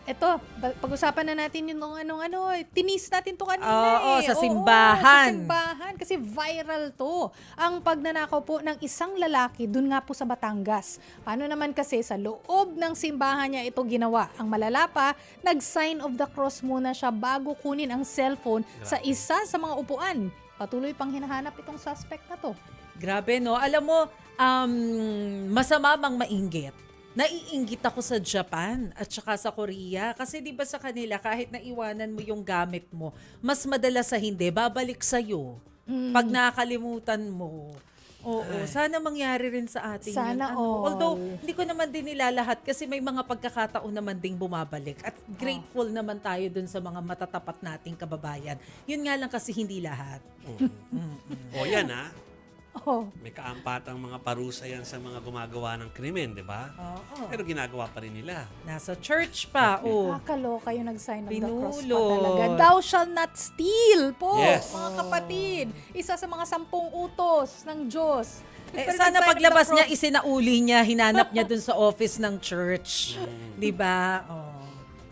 Eto, pag-usapan na natin yung tinis natin to kanina Oo, eh. sa Oo, simbahan. sa simbahan. Kasi viral to. Ang pagnanakaw po ng isang lalaki dun nga po sa Batangas. Paano naman kasi sa loob ng simbahan niya ito ginawa. Ang malala pa, nag-sign of the cross muna siya bago kunin ang cellphone sa isa sa mga upuan. Patuloy pang hinahanap itong suspect na to. Grabe, no? Alam mo, masama mang mainggit. Naiinggit ako sa Japan at saka sa Korea. Kasi di ba sa kanila, kahit naiwanan mo yung gamit mo, mas madalas sa hindi, babalik sa'yo. Pag nakakalimutan mo. Oo, sana mangyari rin sa atin Sana yun. all. Although, hindi ko naman din nilalahat kasi may mga pagkakataon naman ding bumabalik. At grateful naman tayo dun sa mga matatapat nating kababayan. Yun nga lang kasi hindi lahat. O yan Oh. may kaampatang mga parusa yan sa mga gumagawa ng krimen, di ba? Oo. Pero ginagawa pa rin nila. Nasa church pa. Oh. Nakakaloka yung nag-sign of the cross pa Pinulot. talaga. Thou shall not steal po, Yes. mga kapatid. Isa sa mga 10 utos ng Diyos. Pero Sana nag-sign of paglabas the niya, cross. isinauli niya, hinanap niya dun sa office ng church. Di ba? Oh.